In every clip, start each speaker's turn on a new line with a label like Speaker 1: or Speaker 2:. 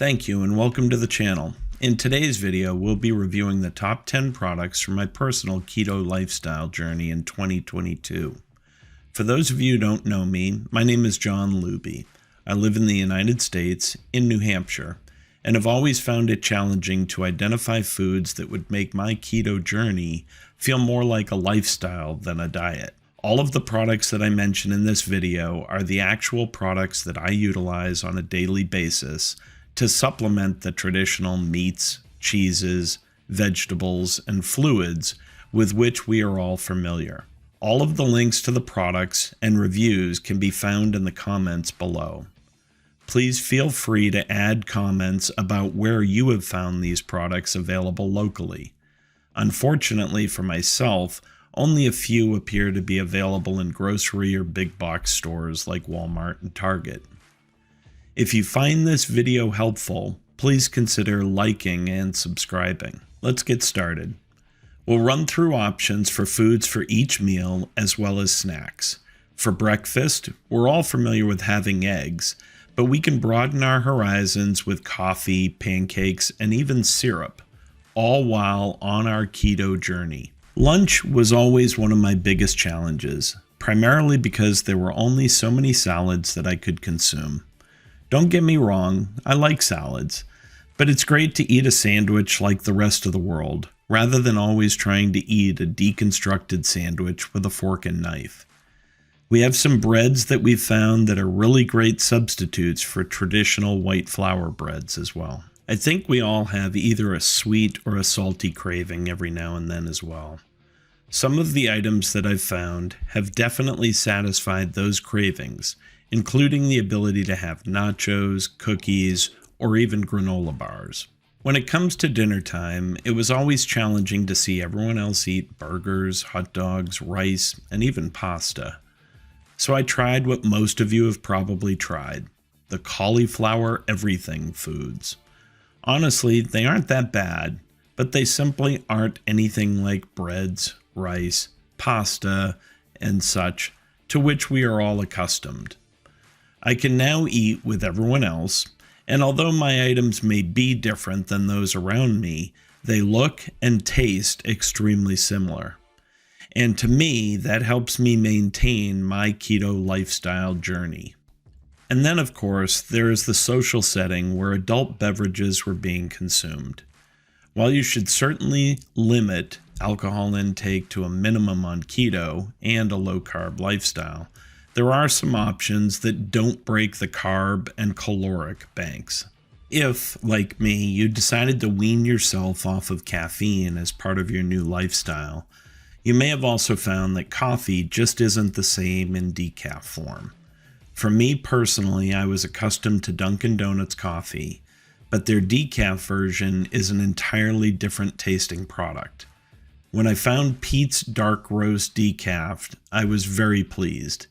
Speaker 1: Thank you and welcome to the channel. In today's video, we'll be reviewing the top 10 products from my personal keto lifestyle journey in 2022. For those of you who don't know me, my name is John Luby. I live in the United States, in New Hampshire, and have always found it challenging to identify foods that would make my keto journey feel more like a lifestyle than a diet. All of the products that I mention in this video are the actual products that I utilize on a daily basis to supplement the traditional meats, cheeses, vegetables, and fluids with which we are all familiar. All of the links to the products and reviews can be found in the comments below. Please feel free to add comments about where you have found these products available locally. Unfortunately for myself, only a few appear to be available in grocery or big box stores like Walmart and Target. If you find this video helpful, please consider liking and subscribing. Let's get started. We'll run through options for foods for each meal as well as snacks. For breakfast, we're all familiar with having eggs, but we can broaden our horizons with coffee, pancakes, and even syrup, all while on our keto journey. Lunch was always one of my biggest challenges, primarily because there were only so many salads that I could consume. Don't get me wrong, I like salads, but it's great to eat a sandwich like the rest of the world, rather than always trying to eat a deconstructed sandwich with a fork and knife. We have some breads that we've found that are really great substitutes for traditional white flour breads as well. I think we all have either a sweet or a salty craving every now and then as well. Some of the items that I've found have definitely satisfied those cravings, including the ability to have nachos, cookies, or even granola bars. When it comes to dinner time, it was always challenging to see everyone else eat burgers, hot dogs, rice, and even pasta. So I tried what most of you have probably tried, the cauliflower everything foods. Honestly, they aren't that bad, but they simply aren't anything like breads, rice, pasta, and such, to which we are all accustomed. I can now eat with everyone else, and although my items may be different than those around me, they look and taste extremely similar. And to me, that helps me maintain my keto lifestyle journey. And then, of course, there is the social setting where adult beverages were being consumed. While you should certainly limit alcohol intake to a minimum on keto and a low-carb lifestyle, there are some options that don't break the carb and caloric banks. If, like me, you decided to wean yourself off of caffeine as part of your new lifestyle, you may have also found that coffee just isn't the same in decaf form. For me personally, I was accustomed to Dunkin' Donuts coffee, but their decaf version is an entirely different tasting product. When I found Pete's Dark Roast Decaf, I was very pleased.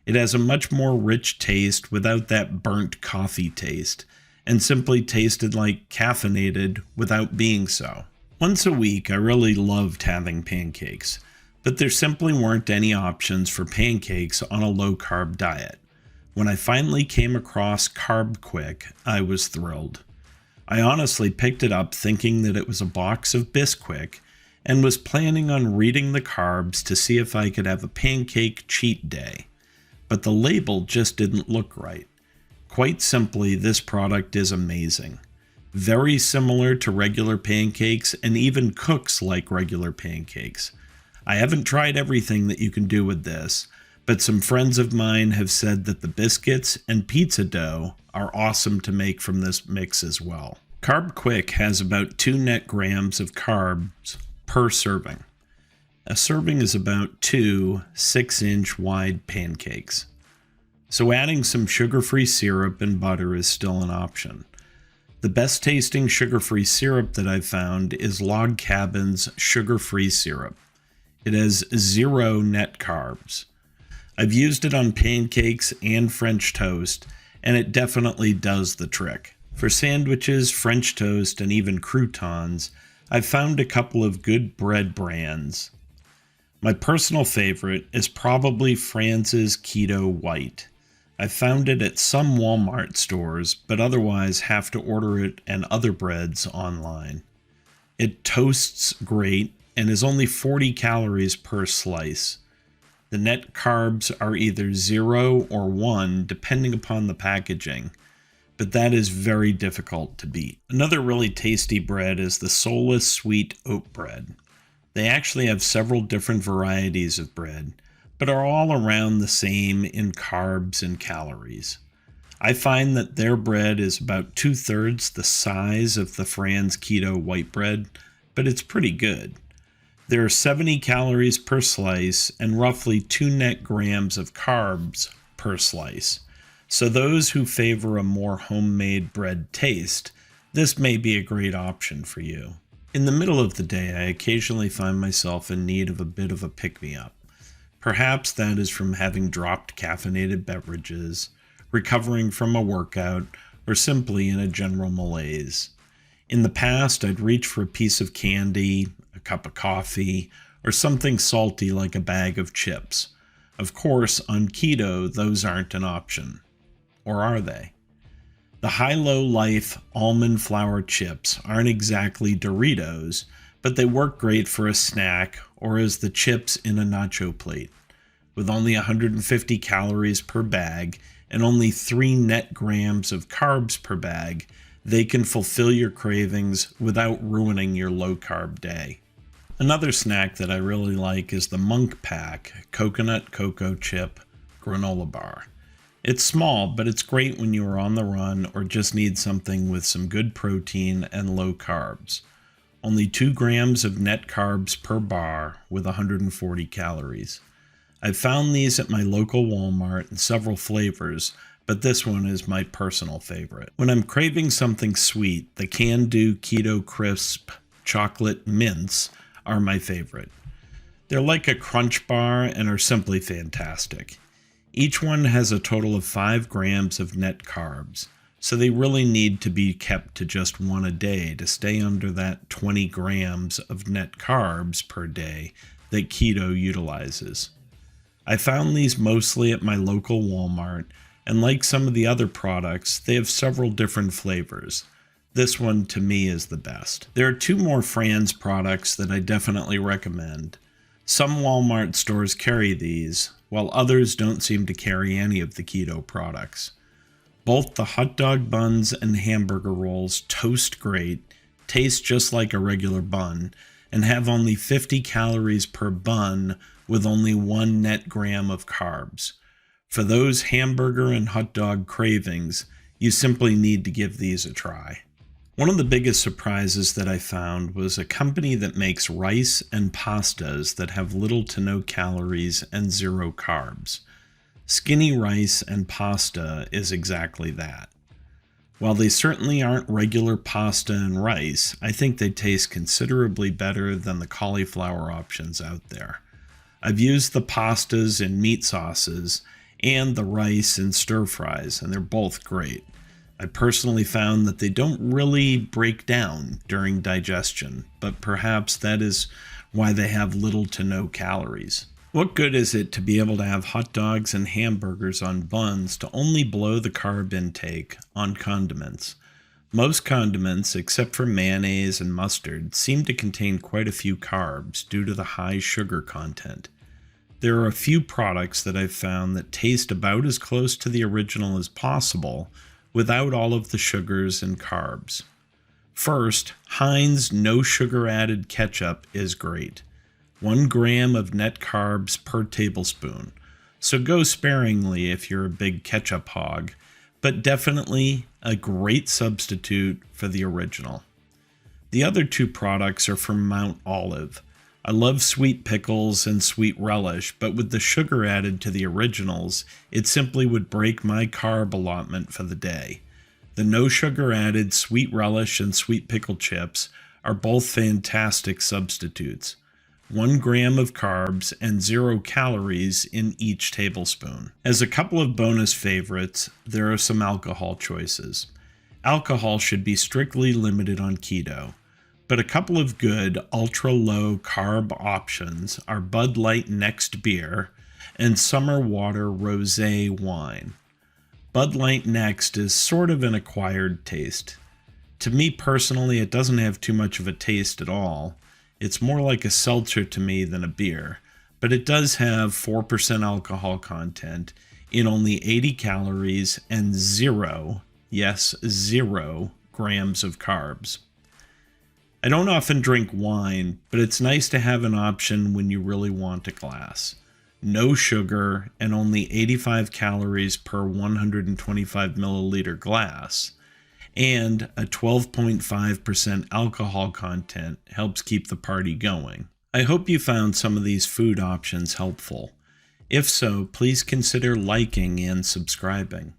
Speaker 1: It has a much more rich taste without that burnt coffee taste, and simply tasted like caffeinated without being so. Once a week, I really loved having pancakes, but there simply weren't any options for pancakes on a low-carb diet. When I finally came across Carb Quick, I was thrilled. I honestly picked it up thinking that it was a box of Bisquick and was planning on reading the carbs to see if I could have a pancake cheat day. But the label just didn't look right. Quite simply, this product is amazing. Very similar to regular pancakes and even cooks like regular pancakes. I haven't tried everything that you can do with this, but some friends of mine have said that the biscuits and pizza dough are awesome to make from this mix as well. Carb Quick has about 2 net grams of carbs per serving. A serving is about 2 6-inch wide pancakes. So adding some sugar-free syrup and butter is still an option. The best tasting sugar-free syrup that I've found is Log Cabin's sugar-free syrup. It has 0 net carbs. I've used it on pancakes and French toast, and it definitely does the trick. For sandwiches, French toast, and even croutons, I've found a couple of good bread brands. My personal favorite is probably Franz's Keto White. I found it at some Walmart stores, but otherwise have to order it and other breads online. It toasts great and is only 40 calories per slice. The net carbs are either 0 or 1 depending upon the packaging, but that is very difficult to beat. Another really tasty bread is the Soulless Sweet Oat Bread. They actually have several different varieties of bread, but are all around the same in carbs and calories. I find that their bread is about 2/3 the size of the Fran's Keto white bread, but it's pretty good. There are 70 calories per slice and roughly 2 net grams of carbs per slice. So those who favor a more homemade bread taste, this may be a great option for you. In the middle of the day, I occasionally find myself in need of a bit of a pick-me-up. Perhaps that is from having dropped caffeinated beverages, recovering from a workout, or simply in a general malaise. In the past, I'd reach for a piece of candy, a cup of coffee, or something salty like a bag of chips. Of course, on keto, those aren't an option. Or are they? The High-Low Life almond flour chips aren't exactly Doritos, but they work great for a snack or as the chips in a nacho plate. With only 150 calories per bag and only 3 net grams of carbs per bag, they can fulfill your cravings without ruining your low-carb day. Another snack that I really like is the Monk Pack Coconut Cocoa Chip Granola Bar. It's small, but it's great when you are on the run or just need something with some good protein and low carbs. Only 2 grams of net carbs per bar with 140 calories. I've found these at my local Walmart in several flavors, but this one is my personal favorite. When I'm craving something sweet, the Can-Do Keto Crisp Chocolate Mints are my favorite. They're like a crunch bar and are simply fantastic. Each one has a total of 5 grams of net carbs, so they really need to be kept to just one a day to stay under that 20 grams of net carbs per day that keto utilizes. I found these mostly at my local Walmart, and like some of the other products, they have several different flavors. This one to me is the best. There are 2 more Fran's products that I definitely recommend. Some Walmart stores carry these, while others don't seem to carry any of the keto products. Both the hot dog buns and hamburger rolls toast great, taste just like a regular bun, and have only 50 calories per bun with only 1 net gram of carbs. For those hamburger and hot dog cravings, you simply need to give these a try. One of the biggest surprises that I found was a company that makes rice and pastas that have little to no calories and 0 carbs. Skinny rice and pasta is exactly that. While they certainly aren't regular pasta and rice, I think they taste considerably better than the cauliflower options out there. I've used the pastas in meat sauces and the rice in stir fries, and they're both great. I personally found that they don't really break down during digestion, but perhaps that is why they have little to no calories. What good is it to be able to have hot dogs and hamburgers on buns to only blow the carb intake on condiments? Most condiments, except for mayonnaise and mustard, seem to contain quite a few carbs due to the high sugar content. There are a few products that I've found that taste about as close to the original as possible, without all of the sugars and carbs. First, Heinz no sugar added ketchup is great. 1 gram of net carbs per tablespoon. So go sparingly if you're a big ketchup hog, but definitely a great substitute for the original. The other 2 products are from Mount Olive. I love sweet pickles and sweet relish, but with the sugar added to the originals, it simply would break my carb allotment for the day. The no sugar added sweet relish and sweet pickle chips are both fantastic substitutes. 1 gram of carbs and 0 calories in each tablespoon. As a couple of bonus favorites, there are some alcohol choices. Alcohol should be strictly limited on keto, but a couple of good ultra-low carb options are Bud Light Next Beer and Summer Water Rosé Wine. Bud Light Next is sort of an acquired taste. To me personally, it doesn't have too much of a taste at all. It's more like a seltzer to me than a beer, but it does have 4% alcohol content in only 80 calories and 0, yes, 0 grams of carbs. I don't often drink wine, but it's nice to have an option when you really want a glass. No sugar and only 85 calories per 125 milliliter glass, and a 12.5% alcohol content helps keep the party going. I hope you found some of these food options helpful. If so, please consider liking and subscribing.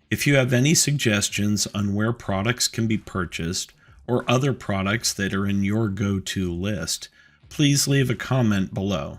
Speaker 1: If you have any suggestions on where products can be purchased or other products that are in your go-to list, please leave a comment below.